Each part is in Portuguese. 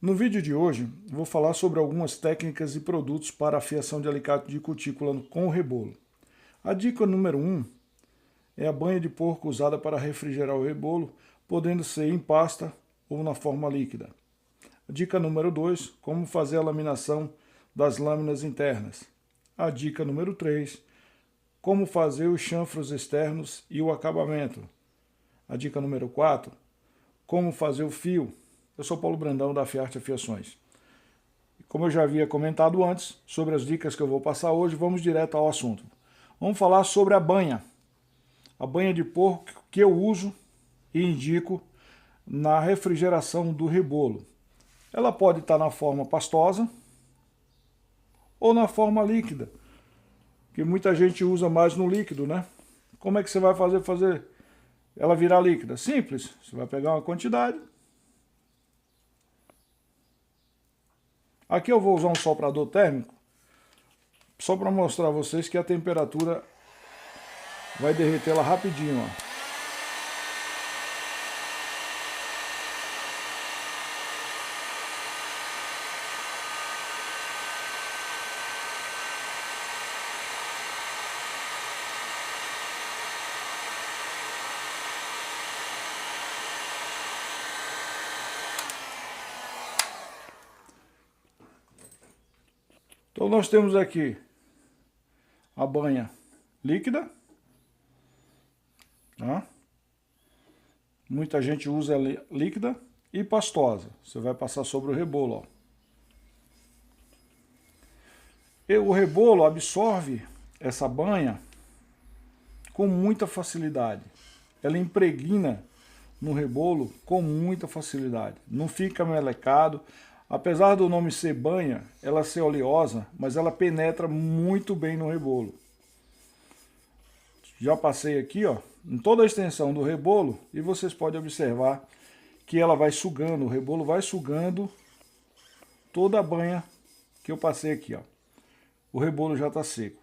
No vídeo de hoje, vou falar sobre algumas técnicas e produtos para afiação de alicate de cutícula com rebolo. A dica número 1 é a banha de porco usada para refrigerar o rebolo, podendo ser em pasta ou na forma líquida. A dica número 2, como fazer a laminação das lâminas internas. A dica número 3, como fazer os chanfros externos e o acabamento. A dica número 4, como fazer o fio. Eu sou Paulo Brandão da Afiarte Afiações. Como eu já havia comentado antes, sobre as dicas que eu vou passar hoje, vamos direto ao assunto. Vamos falar sobre a banha. A banha de porco que eu uso e indico na refrigeração do rebolo. Ela pode estar na forma pastosa ou na forma líquida, que muita gente usa mais no líquido, né? Como é que você vai fazer ela virar líquida? Simples, você vai pegar uma quantidade. Aqui eu vou usar um soprador térmico, só para mostrar a vocês que a temperatura vai derretê-la rapidinho, ó. Então nós temos aqui a banha líquida, tá? Muita gente usa líquida e pastosa. Você vai passar sobre o rebolo, ó. E o rebolo absorve essa banha com muita facilidade. Ela impregna no rebolo com muita facilidade. Não fica melecado. Apesar do nome ser banha, ela ser oleosa, mas ela penetra muito bem no rebolo. Já passei aqui, ó, em toda a extensão do rebolo, e vocês podem observar que ela vai sugando, o rebolo vai sugando toda a banha que eu passei aqui, ó. O rebolo já está seco.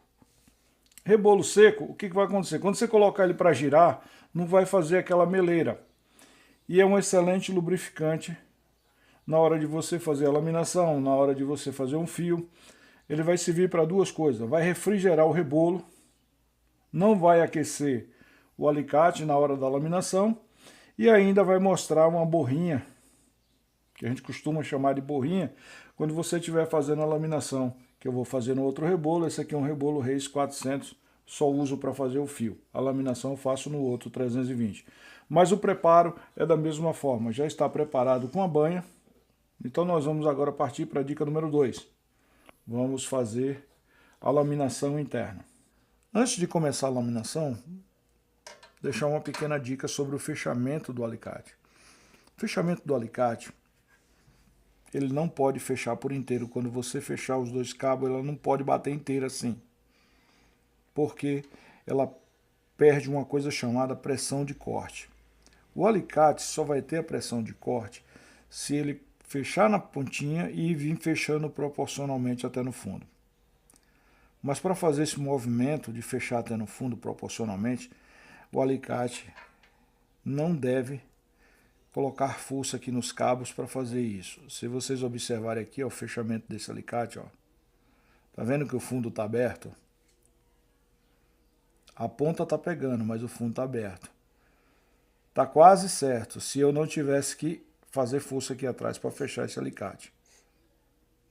Rebolo seco, o que vai acontecer? Quando você colocar ele para girar, não vai fazer aquela meleira. E é um excelente lubrificante na hora de você fazer a laminação, na hora de você fazer um fio. Ele vai servir para duas coisas. Vai refrigerar o rebolo, não vai aquecer o alicate na hora da laminação e ainda vai mostrar uma borrinha, que a gente costuma chamar de borrinha, quando você estiver fazendo a laminação, que eu vou fazer no outro rebolo. Esse aqui é um rebolo Reis 400, só uso para fazer o fio. A laminação eu faço no outro 320. Mas o preparo é da mesma forma, já está preparado com a banha. Então nós vamos agora partir para a dica número 2. Vamos fazer a laminação interna. Antes de começar a laminação, deixar uma pequena dica sobre o fechamento do alicate. O fechamento do alicate, ele não pode fechar por inteiro. Quando você fechar os dois cabos, ela não pode bater inteira assim. Porque ela perde uma coisa chamada pressão de corte. O alicate só vai ter a pressão de corte se ele fechar na pontinha e vir fechando proporcionalmente até no fundo. Mas para fazer esse movimento de fechar até no fundo proporcionalmente, o alicate não deve colocar força aqui nos cabos para fazer isso. Se vocês observarem aqui, ó, o fechamento desse alicate, ó, tá vendo que o fundo está aberto? A ponta está pegando, mas o fundo está aberto. Tá quase certo, se eu não tivesse que fazer força aqui atrás para fechar esse alicate.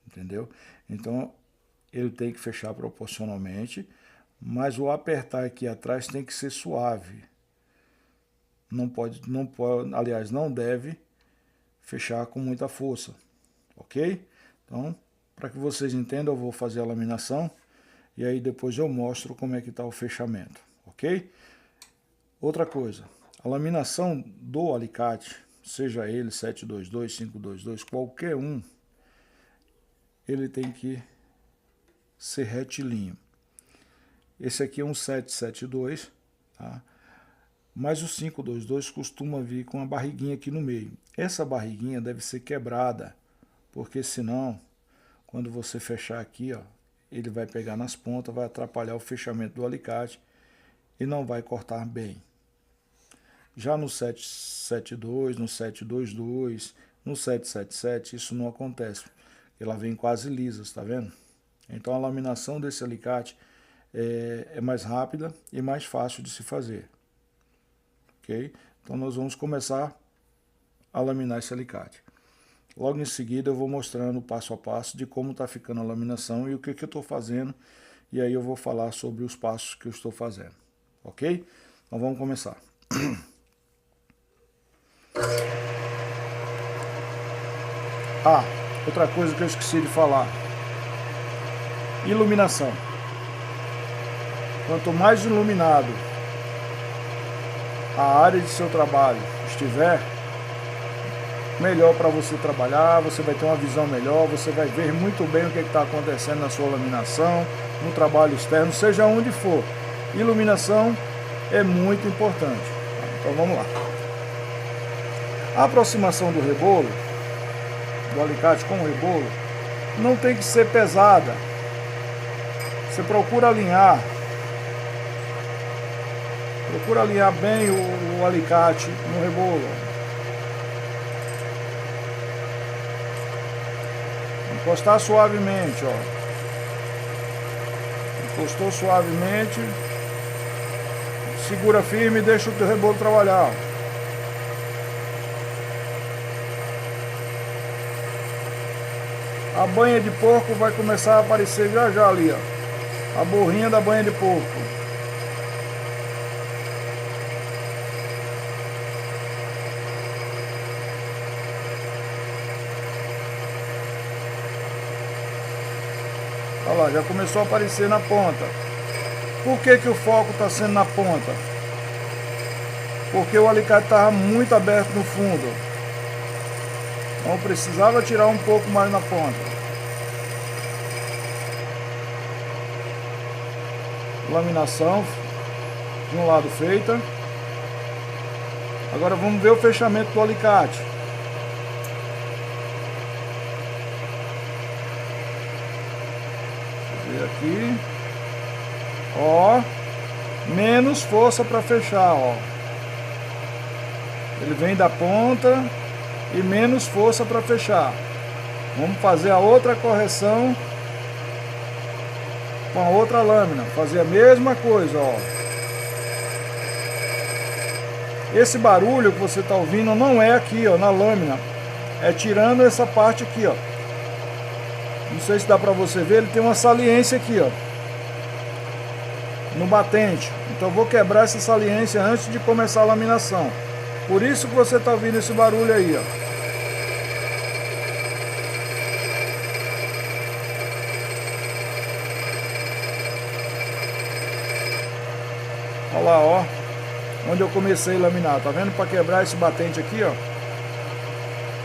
Entendeu? Então, ele tem que fechar proporcionalmente, mas o apertar aqui atrás tem que ser suave. Não pode, aliás, não deve fechar com muita força. Ok? Então, para que vocês entendam, eu vou fazer a laminação e aí depois eu mostro como é que está o fechamento. Ok? Outra coisa, a laminação do alicate, seja ele 722, 522, qualquer um, ele tem que ser retilíneo. Esse aqui é um 772, tá? Mas o 522 costuma vir com uma barriguinha aqui no meio. Essa barriguinha deve ser quebrada, porque senão, quando você fechar aqui, ó, ele vai pegar nas pontas, vai atrapalhar o fechamento do alicate e não vai cortar bem. Já no 772, no 722, No 777 isso não acontece, ela vem quase lisa, tá vendo? Então a laminação desse alicate é mais rápida e mais fácil de se fazer, ok? Então nós vamos começar a laminar esse alicate. Logo em seguida eu vou mostrando passo a passo de como está ficando a laminação e o que eu estou fazendo, e aí eu vou falar sobre os passos que eu estou fazendo, ok? Então vamos começar. Ah, outra coisa que eu esqueci de falar: iluminação. Quanto mais iluminado a área de seu trabalho estiver, melhor para você trabalhar, você vai ter uma visão melhor, você vai ver muito bem o que está acontecendo na sua laminação, no trabalho externo, seja onde for. Iluminação é muito importante. Então vamos lá. A aproximação do rebolo, do alicate com o rebolo, não tem que ser pesada. Você procura alinhar bem o alicate no rebolo. Encostar suavemente, ó. Encostou suavemente, segura firme e deixa o teu rebolo trabalhar. A banha de porco vai começar a aparecer já já ali, ó. A borrinha da banha de porco. Olha lá, já começou a aparecer na ponta. Por que que o foco está sendo na ponta? Porque o alicate estava muito aberto no fundo. Então precisava tirar um pouco mais na ponta. Laminação de um lado feita. Agora vamos ver o fechamento do alicate. Aqui, ó, menos força para fechar, ó. Ele vem da ponta e menos força para fechar. Vamos fazer a outra correção com a outra lâmina, fazer a mesma coisa, ó. Esse barulho que você está ouvindo não é aqui, ó, na lâmina, é tirando essa parte aqui, ó. Não sei se dá pra você ver, ele tem uma saliência aqui, ó, no batente. Então eu vou quebrar essa saliência antes de começar a laminação. Por isso que você tá ouvindo esse barulho aí, ó. Olha lá, ó, onde eu comecei a laminar. Tá vendo? Para quebrar esse batente aqui, ó.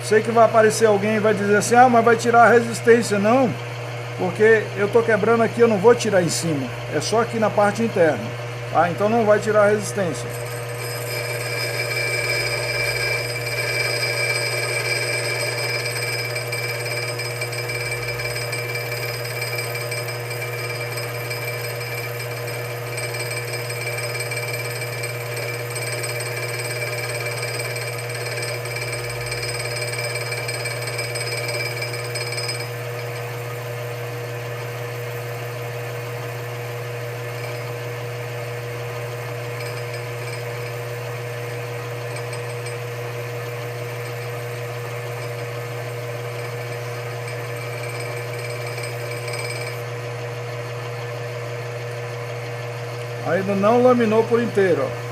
Sei que vai aparecer alguém e vai dizer assim: ah, mas vai tirar a resistência. Não, porque eu tô quebrando aqui, eu não vou tirar em cima, é só aqui na parte interna, tá? Então não vai tirar a resistência. Ainda não laminou por inteiro, ó.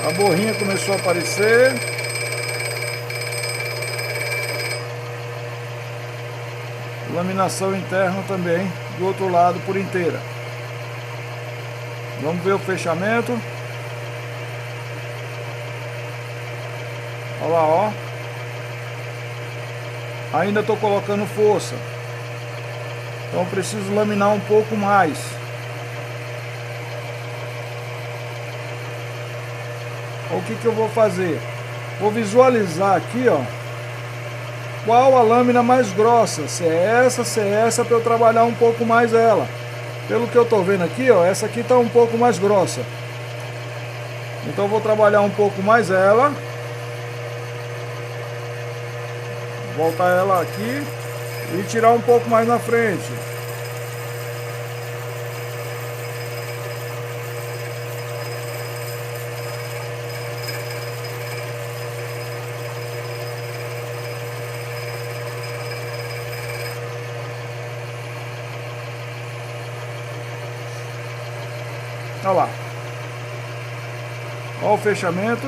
A borrinha começou a aparecer. Laminação interna também, do outro lado por inteira. Vamos ver o fechamento. Olha lá, ó. ainda estou colocando força. Então preciso laminar um pouco mais. O que eu vou fazer? Vou visualizar aqui, ó, qual a lâmina mais grossa, se é essa, para eu trabalhar um pouco mais ela. Pelo que eu tô vendo aqui, ó, essa aqui tá um pouco mais grossa. Então eu vou trabalhar um pouco mais ela. Voltar ela aqui e tirar um pouco mais na frente. Olha lá. Olha o fechamento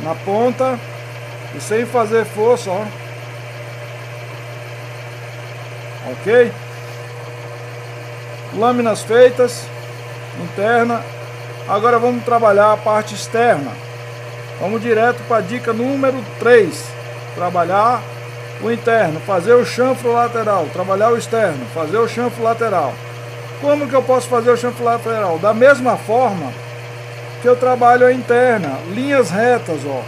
na ponta e sem fazer força, ó. Ok? Lâminas feitas, interna. Agora vamos trabalhar a parte externa. Vamos direto para a dica número 3. Trabalhar o interno, fazer o chanfro lateral, trabalhar o externo, fazer o chanfro lateral. Como que eu posso fazer o chanfro lateral? Da mesma forma que eu trabalho a interna, linhas retas, ó.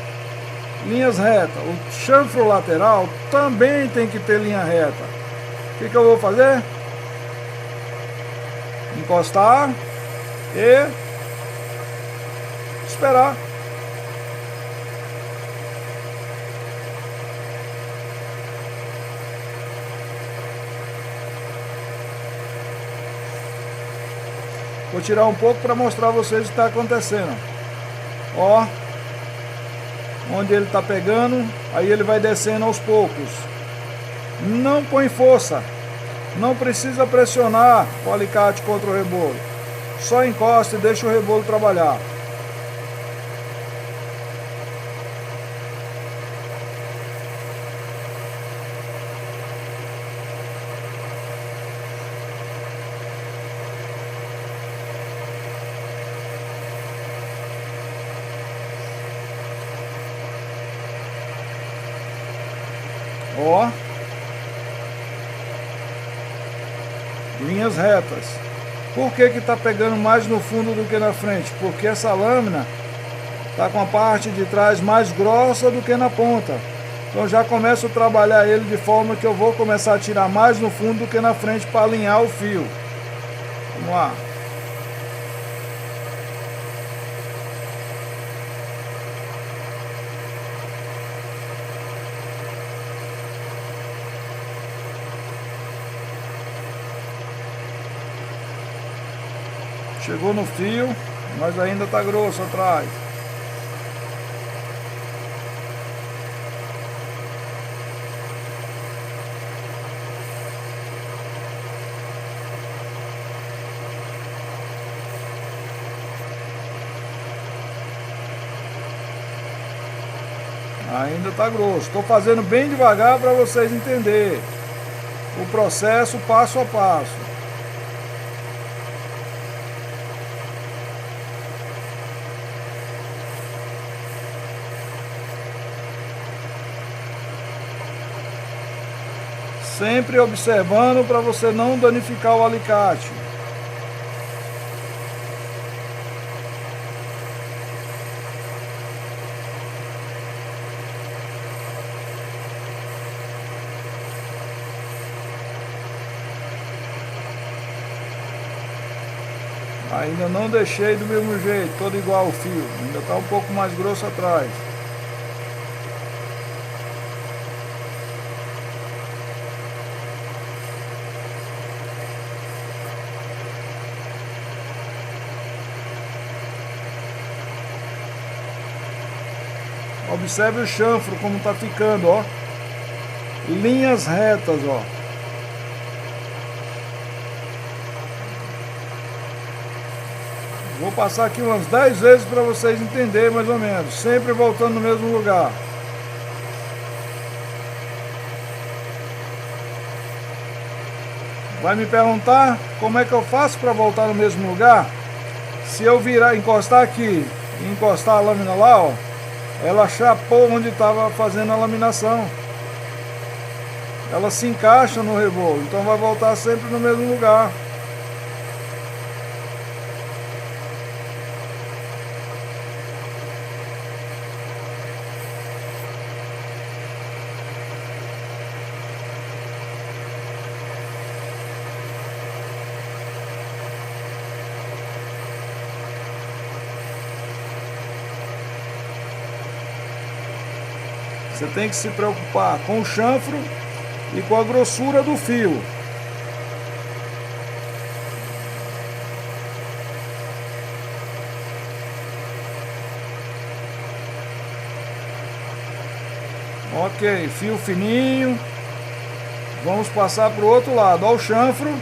Linhas retas. O chanfro lateral também tem que ter linha reta. O que eu vou fazer? Encostar e esperar. Vou tirar um pouco para mostrar a vocês o que está acontecendo. Ó, onde ele está pegando, aí ele vai descendo aos poucos. Não põe força, não precisa pressionar o alicate contra o rebolo. Só encosta e deixa o rebolo trabalhar. Ó, linhas retas. Por que está pegando mais no fundo do que na frente? Porque essa lâmina está com a parte de trás mais grossa do que na ponta. Então já começo a trabalhar ele de forma que eu vou começar a tirar mais no fundo do que na frente para alinhar o fio. Vamos lá. Chegou no fio, mas ainda está grosso atrás. Ainda está grosso. Estou fazendo bem devagar para vocês entenderem o processo passo a passo. Sempre observando para você não danificar o alicate. Ainda não deixei do mesmo jeito, todo igual o fio. Ainda está um pouco mais grosso atrás. Observe o chanfro como está ficando, ó. Linhas retas, ó. Vou passar aqui umas 10 vezes para vocês entenderem mais ou menos. Sempre voltando no mesmo lugar. Vai me perguntar como é que eu faço para voltar no mesmo lugar? Se eu virar, encostar aqui e encostar a lâmina lá, ó, ela chapou onde estava fazendo a laminação. ela se encaixa no rebolo, então vai voltar sempre no mesmo lugar. Você tem que se preocupar com o chanfro e com a grossura do fio. Ok, fio fininho. Vamos passar para o outro lado. Olha o chanfro.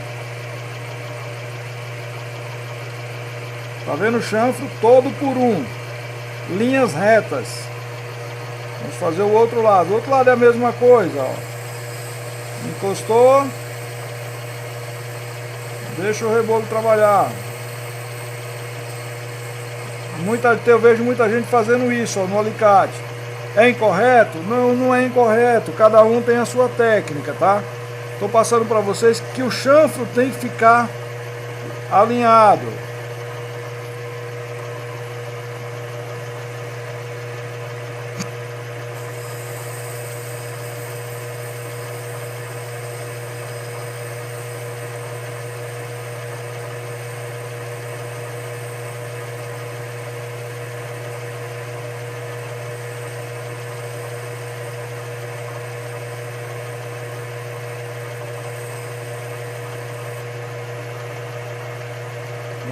Tá vendo o chanfro? Todo por um. Linhas retas. Vamos fazer o outro lado. O outro lado é a mesma coisa, ó. Encostou. Deixa o rebolo trabalhar. Eu vejo muita gente fazendo isso, ó, no alicate. É incorreto? Não, não é incorreto. Cada um tem a sua técnica, tá? Estou passando para vocês que o chanfro tem que ficar alinhado.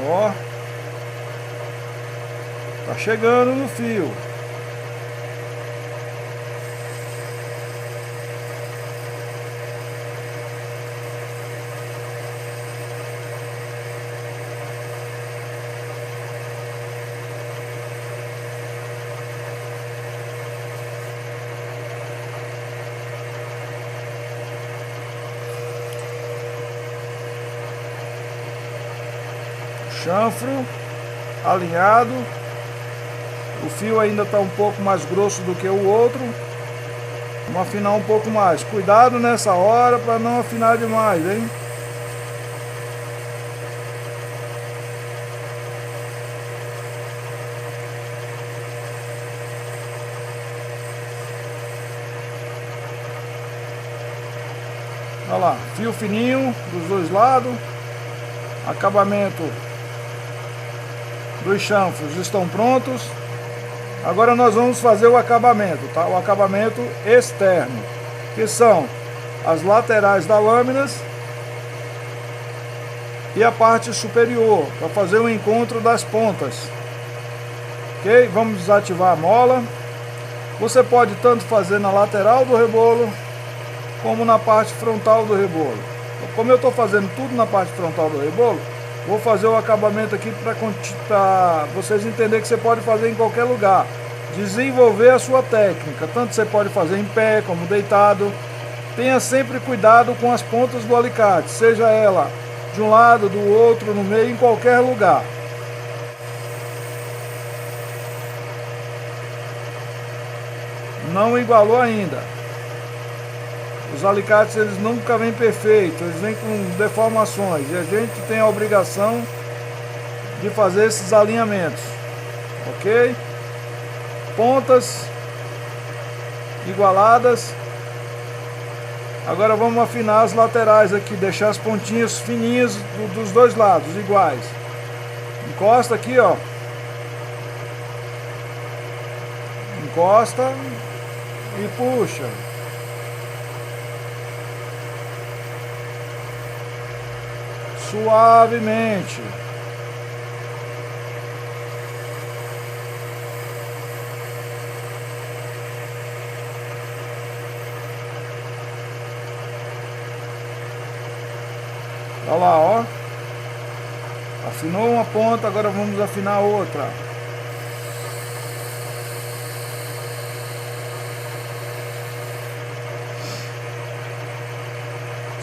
Ó, tá chegando no fio. Chanfro alinhado, o fio ainda está um pouco mais grosso do que o outro. Vamos afinar um pouco mais. Cuidado nessa hora para não afinar demais, hein? Olha lá, fio fininho dos dois lados. Acabamento dos chanfros estão prontos. Agora nós vamos fazer o acabamento, tá? O acabamento externo, que são as laterais da lâmina e a parte superior, para fazer o encontro das pontas. Ok? Vamos desativar a mola. Você pode tanto fazer na lateral do rebolo, como na parte frontal do rebolo. Como eu estou fazendo tudo na parte frontal do rebolo, vou fazer o acabamento aqui para vocês entenderem que você pode fazer em qualquer lugar. Desenvolver a sua técnica. Tanto você pode fazer em pé, como deitado. Tenha sempre cuidado com as pontas do alicate, seja ela de um lado, do outro, no meio, em qualquer lugar. Não igualou ainda. Os alicates, eles nunca vêm perfeitos, eles vêm com deformações, e a gente tem a obrigação de fazer esses alinhamentos, ok? Pontas igualadas. Agora vamos afinar as laterais aqui, deixar as pontinhas fininhas dos dois lados, iguais. Encosta aqui, ó. Encosta e puxa. Suavemente. Olha lá, ó. Afinou uma ponta, agora vamos afinar a outra.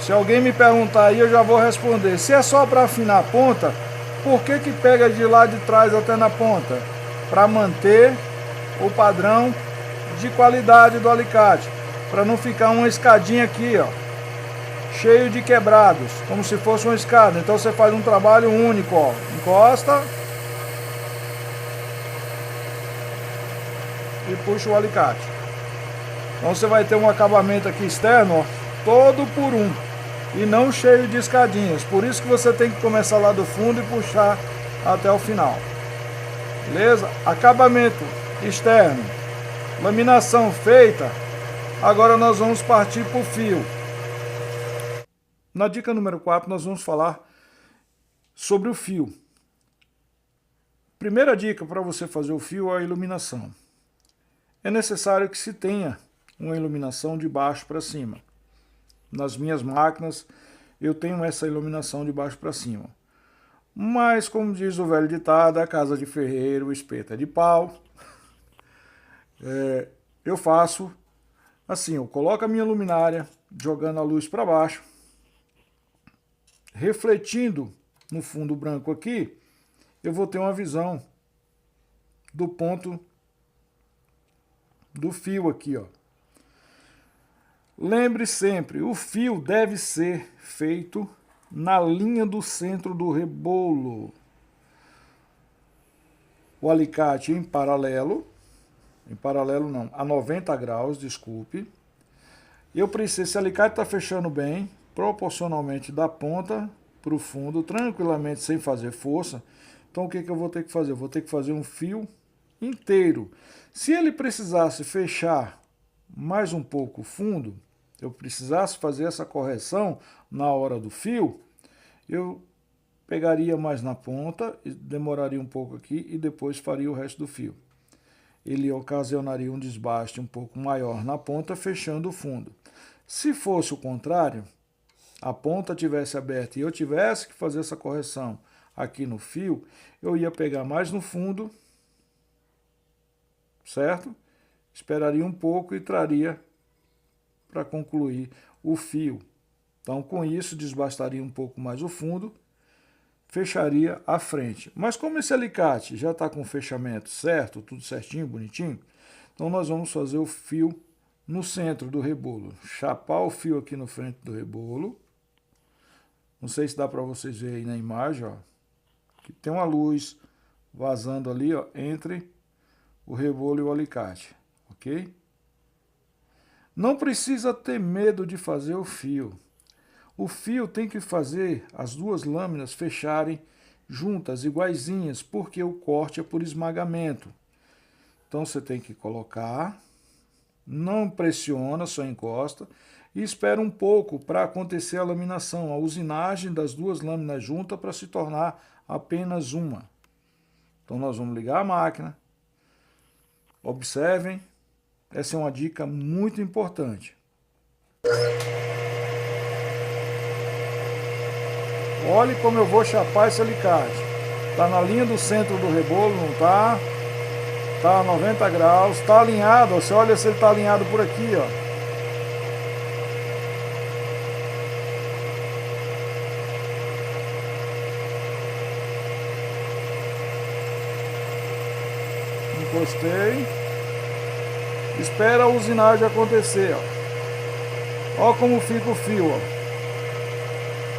Se alguém me perguntar aí, eu já vou responder. Se é só para afinar a ponta, por que que pega de lá de trás até na ponta? Para manter o padrão de qualidade do alicate. Para não ficar uma escadinha aqui, ó. cheio de quebrados, como se fosse uma escada. Então você faz um trabalho único, ó. Encosta e puxa o alicate. Então você vai ter um acabamento aqui externo, ó, todo por um, e não cheio de escadinhas. Por isso que você tem que começar lá do fundo e puxar até o final. Beleza? Acabamento externo, laminação feita. Agora nós vamos partir para o fio. Na dica número 4 nós vamos falar sobre o fio. Primeira dica para você fazer o fio é a iluminação. É necessário que se tenha uma iluminação de baixo para cima. Nas minhas máquinas eu tenho essa iluminação de baixo para cima. Mas, como diz o velho ditado, a casa de ferreiro, o espeto é de pau. Eu faço assim, eu coloco a minha luminária jogando a luz para baixo, refletindo no fundo branco aqui, eu vou ter uma visão do ponto do fio aqui, ó. Lembre sempre, o fio deve ser feito na linha do centro do rebolo. O alicate em paralelo não, a 90 graus, desculpe. Eu preciso, esse alicate está fechando bem, proporcionalmente da ponta para o fundo, tranquilamente, sem fazer força. Então o que eu vou ter que fazer? Eu vou ter que fazer um fio inteiro. Se ele precisasse fechar mais um pouco o fundo, eu precisasse fazer essa correção na hora do fio, eu pegaria mais na ponta, demoraria um pouco aqui e depois faria o resto do fio. Ele ocasionaria um desbaste um pouco maior na ponta, fechando o fundo. Se fosse o contrário, a ponta tivesse aberta e eu tivesse que fazer essa correção aqui no fio, eu ia pegar mais no fundo, certo? Esperaria um pouco e traria para concluir o fio. Então, com isso, desbastaria um pouco mais o fundo, fecharia a frente. Mas como esse alicate já está com o fechamento certo, tudo certinho, bonitinho, então nós vamos fazer o fio no centro do rebolo. Chapar o fio aqui no frente do rebolo. Não sei se dá para vocês verem aí na imagem, ó, que tem uma luz vazando ali, ó, entre o rebolo e o alicate, ok? Não precisa ter medo de fazer o fio. O fio tem que fazer as duas lâminas fecharem juntas, iguaizinhas, porque o corte é por esmagamento. Então você tem que colocar, não pressiona, só encosta, e espera um pouco para acontecer a laminação, a usinagem das duas lâminas juntas para se tornar apenas uma. Então nós vamos ligar a máquina. Observem, essa é uma dica muito importante. Olhe como eu vou chapar esse alicate. Está na linha do centro do rebolo, não está? Está a 90 graus, está alinhado. Você olha se ele está alinhado por aqui, ó. Encostei. Espera a usinagem acontecer, ó. Ó como fica o fio, ó.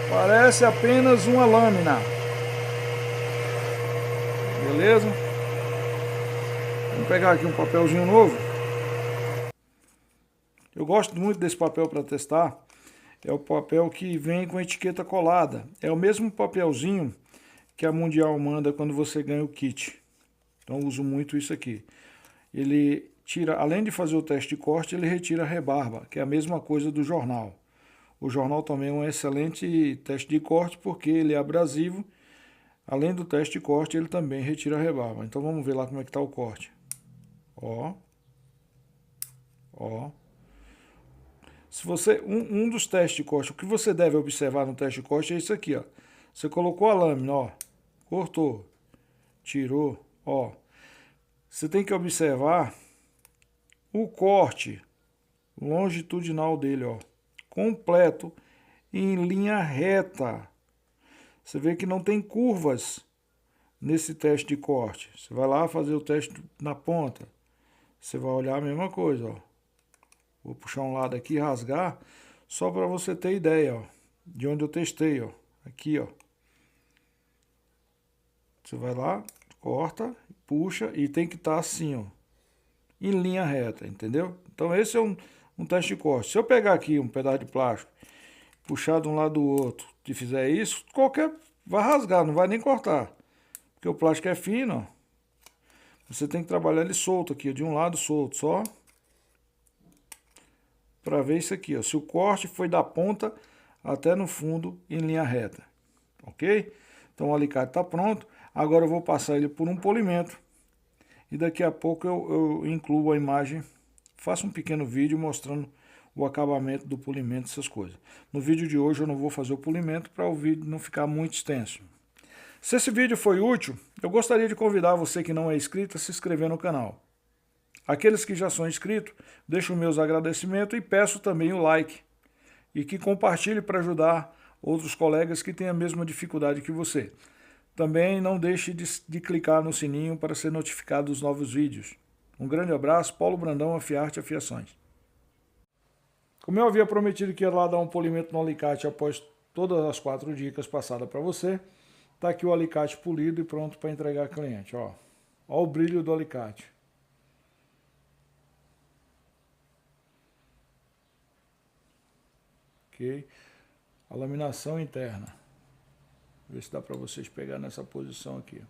Parece apenas uma lâmina. Beleza? Vamos pegar aqui um papelzinho novo. Eu gosto muito desse papel para testar. É o papel que vem com etiqueta colada. É o mesmo papelzinho que a Mundial manda quando você ganha o kit. Então eu uso muito isso aqui. Ele tira, além de fazer o teste de corte, ele retira a rebarba, que é a mesma coisa do jornal. O jornal também é um excelente teste de corte, porque ele é abrasivo. Além do teste de corte, ele também retira a rebarba. Então vamos ver lá como é que está o corte. Ó. Ó. Se você, um dos testes de corte, o que você deve observar no teste de corte é isso aqui, ó. Você colocou a lâmina, ó. Cortou. Tirou, ó. Você tem que observar o corte longitudinal dele, ó. Completo, em linha reta. Você vê que não tem curvas nesse teste de corte. Você vai lá fazer o teste na ponta. Você vai olhar a mesma coisa, ó. Vou puxar um lado aqui e rasgar. Só para você ter ideia, ó, de onde eu testei, ó. Aqui, ó. Você vai lá, corta, puxa e tem que estar assim, ó, em linha reta, entendeu? Então esse é um teste de corte. Se eu pegar aqui um pedaço de plástico, puxar de um lado do outro e fizer isso, vai rasgar, não vai nem cortar. Porque o plástico é fino, ó. Você tem que trabalhar ele solto aqui, de um lado solto só. Para ver isso aqui, ó, se o corte foi da ponta até no fundo em linha reta, ok? Então o alicate está pronto, agora eu vou passar ele por um polimento e daqui a pouco eu incluo a imagem, faço um pequeno vídeo mostrando o acabamento do polimento, essas coisas. No vídeo de hoje eu não vou fazer o polimento para o vídeo não ficar muito extenso. Se esse vídeo foi útil, eu gostaria de convidar você que não é inscrito a se inscrever no canal. Aqueles que já são inscritos, deixo meus agradecimentos e peço também o like. E que compartilhe para ajudar outros colegas que têm a mesma dificuldade que você. Também não deixe de clicar no sininho para ser notificado dos novos vídeos. Um grande abraço, Paulo Brandão, Afiarte Afiações. Como eu havia prometido que ia lá dar um polimento no alicate após todas as 4 dicas passadas para você, está aqui o alicate polido e pronto para entregar ao cliente. Ó o brilho do alicate. Ok? A laminação interna. Ver se dá para vocês pegar nessa posição aqui.